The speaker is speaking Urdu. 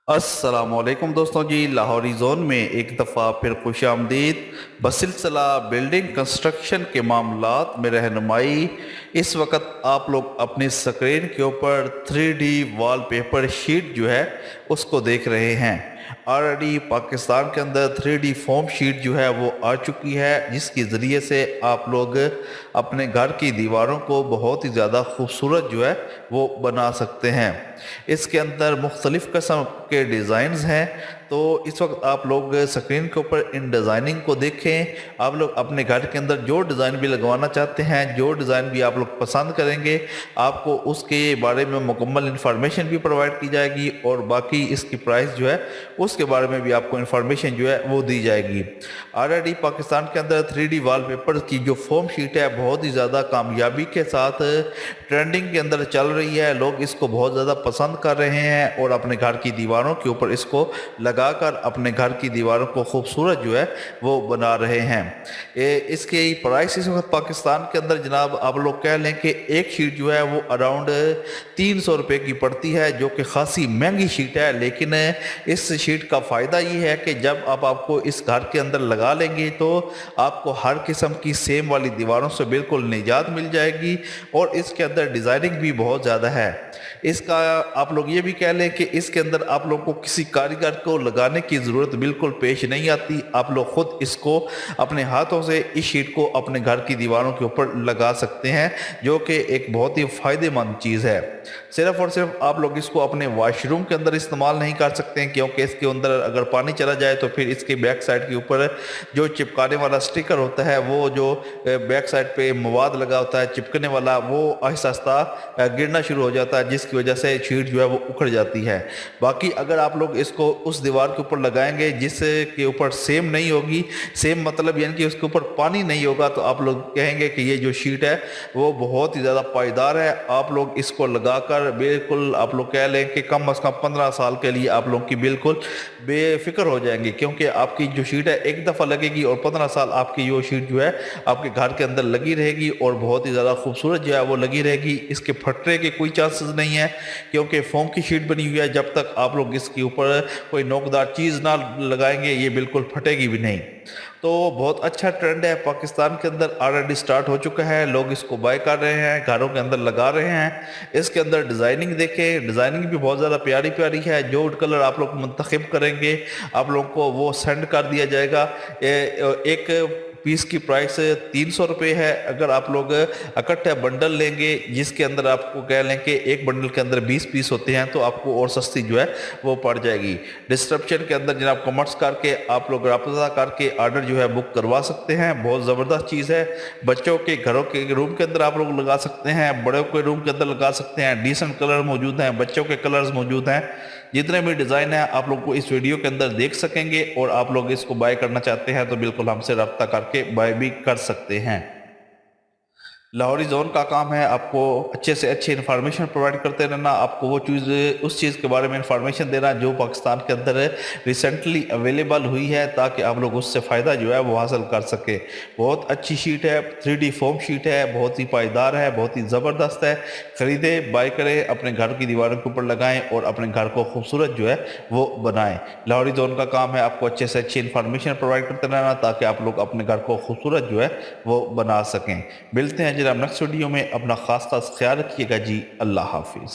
السلام علیکم دوستوں جی، لاہوری زون میں ایک دفعہ پھر خوش آمدید۔ بسلسلہ بلڈنگ کنسٹرکشن کے معاملات میں رہنمائی، اس وقت آپ لوگ اپنی سکرین کے اوپر 3D وال پیپر شیٹ جو ہے اس کو دیکھ رہے ہیں۔ آلریڈی پاکستان کے اندر 3D فوم شیٹ جو ہے وہ آ چکی ہے، جس کے ذریعے سے آپ لوگ اپنے گھر کی دیواروں کو بہت ہی زیادہ خوبصورت جو ہے وہ بنا سکتے ہیں۔ اس کے اندر مختلف قسم کے ڈیزائنز ہیں، تو اس وقت آپ لوگ سکرین کے اوپر ان ڈیزائننگ کو دیکھیں۔ آپ لوگ اپنے گھر کے اندر جو ڈیزائن بھی لگوانا چاہتے ہیں، جو ڈیزائن بھی آپ لوگ پسند کریں گے، آپ کو اس کے بارے میں مکمل انفارمیشن بھی پرووائڈ کی جائے گی، اور باقی اس کی پرائس جو ہے اس کے بارے میں بھی آپ کو انفارمیشن جو ہے وہ دی جائے گی۔ آلریڈی پاکستان کے اندر 3D وال پیپر کی جو فوم شیٹ ہے بہت ہی زیادہ کامیابی کے ساتھ ٹرینڈنگ کے اندر چل رہی ہے۔ لوگ اس کو بہت زیادہ پسند کر رہے ہیں اور اپنے گھر کی دیواروں کے اوپر اس کو لگا کر اپنے گھر کی دیواروں کو خوبصورت جو ہے وہ بنا رہے ہیں۔ اس کی پرائس اس وقت پاکستان کے اندر جناب آپ لوگ کہہ لیں کہ ایک شیٹ جو ہے وہ اراؤنڈ 300 روپے کی پڑتی ہے، جو کہ خاصی مہنگی شیٹ ہے۔ لیکن اس شیٹ کا فائدہ یہ ہے کہ جب آپ کو اس گھر کے اندر لگا لیں گے تو آپ کو ہر قسم کی سیم والی دیواروں سے بالکل نجات مل جائے گی، اور اس کے اندر ڈیزائننگ بھی بہت زیادہ ہے۔ اس کا آپ لوگ یہ بھی کہہ لیں کہ اس کے اندر آپ لوگ کو کسی کاریگر کو لگانے کی ضرورت بالکل پیش نہیں آتی۔ آپ لوگ خود اس کو اپنے ہاتھوں سے اس شیٹ کو اپنے گھر کی دیواروں کے اوپر لگا سکتے ہیں، جو کہ ایک بہت ہی فائدہ مند چیز ہے۔ صرف اور صرف آپ لوگ اس کو اپنے واش روم کے اندر استعمال نہیں کر سکتے ہیں، کیونکہ اس کے اندر اگر پانی چلا جائے تو پھر اس کے بیک سائڈ کے اوپر جو چپکانے والا سٹیکر ہوتا ہے، وہ جو بیک سائڈ پہ مواد لگا ہوتا ہے چپکنے والا، وہ آہستہ آہستہ گرنا شروع ہو جاتا ہے، جس کی وجہ سے شیٹ جو ہے وہ اکھڑ جاتی ہے۔ باقی اگر آپ لوگ اس کو اس دیوار کے اوپر لگائیں گے جس کے اوپر سیم نہیں ہوگی، سیم مطلب یعنی کہ اس کے اوپر پانی نہیں ہوگا، تو آپ لوگ کہیں گے کہ یہ جو شیٹ ہے وہ بہت ہی زیادہ پائیدار ہے۔ آپ لوگ اس کو لگا کر بالکل آپ لوگ کہہ لیں کہ کم از کم 15 سال کے لیے آپ لوگ کی بالکل بے فکر ہو جائیں گے، کیونکہ آپ کی جو شیٹ ہے ایک دفعہ لگے گی اور 15 سال آپ کی یہ شیٹ جو ہے آپ کے گھر کے اندر لگی رہے گی، اور بہت ہی زیادہ خوبصورت جو ہے وہ لگی رہے گی۔ اس کے پھٹنے کے کوئی چانسز نہیں ہے، کیونکہ فوم کی شیٹ بنی ہوئی ہے۔ جب تک آپ لوگ اس کے اوپر کوئی نوکدار چیز نہ لگائیں گے یہ بالکل پھٹے گی بھی نہیں۔ تو بہت اچھا ٹرینڈ ہے پاکستان کے اندر، آلریڈی سٹارٹ ہو چکا ہے، لوگ اس کو بائی کر رہے ہیں، گھروں کے اندر لگا رہے ہیں۔ اس کے اندر ڈیزائننگ دیکھیں، ڈیزائننگ بھی بہت زیادہ پیاری پیاری ہے۔ جو کلر آپ لوگ منتخب کریں گے آپ لوگ کو وہ سینڈ کر دیا جائے گا۔ ایک پیس کی پرائس 300 روپے ہے۔ اگر آپ لوگ اکٹھا بنڈل لیں گے جس کے اندر آپ کو کہہ لیں کہ ایک بنڈل کے اندر 20 پیس ہوتے ہیں، تو آپ کو اور سستی جو ہے وہ پڑ جائے گی۔ ڈسکرپشن کے اندر جناب کمنٹس کر کے آپ لوگ رابطہ کر کے آرڈر جو ہے بک کروا سکتے ہیں۔ بہت زبردست چیز ہے، بچوں کے گھروں کے روم کے اندر آپ لوگ لگا سکتے ہیں، بڑوں کے روم کے اندر لگا سکتے ہیں۔ ڈیسنٹ کلر موجود ہیں، بچوں کے کلرز موجود ہیں، جتنے بھی ڈیزائن ہیں آپ لوگ کو اس ویڈیو کے اندر دیکھ سکیں گے، اور آپ لوگ اس کو بائی کرنا چاہتے ہیں تو بالکل ہم سے رابطہ کر کے بائی بھی کر سکتے ہیں۔ لاہوری زون کا کام ہے آپ کو اچھے سے اچھے انفارمیشن پرووائڈ کرتے رہنا، آپ کو وہ چیز اس چیز کے بارے میں انفارمیشن دینا جو پاکستان کے اندر ریسنٹلی اویلیبل ہوئی ہے، تاکہ آپ لوگ اس سے فائدہ جو ہے وہ حاصل کر سکے۔ بہت اچھی شیٹ ہے، 3D فوم شیٹ ہے، بہت ہی پائیدار ہے، بہت ہی زبردست ہے۔ خریدیں، بائی کریں، اپنے گھر کی دیواروں کے اوپر لگائیں اور اپنے گھر کو خوبصورت جو ہے وہ بنائیں۔ لاہوری زون کا کام ہے آپ کو اچھے سے اچھی انفارمیشن پرووائڈ کرتے رہنا، تاکہ آپ لوگ اپنے گھر کو خوبصورت جو ہے وہ بنا سکیں۔ ملتے ہیں جناب نیکسٹ ویڈیو میں، اپنا خاص خیال رکھیے گا جی، اللہ حافظ۔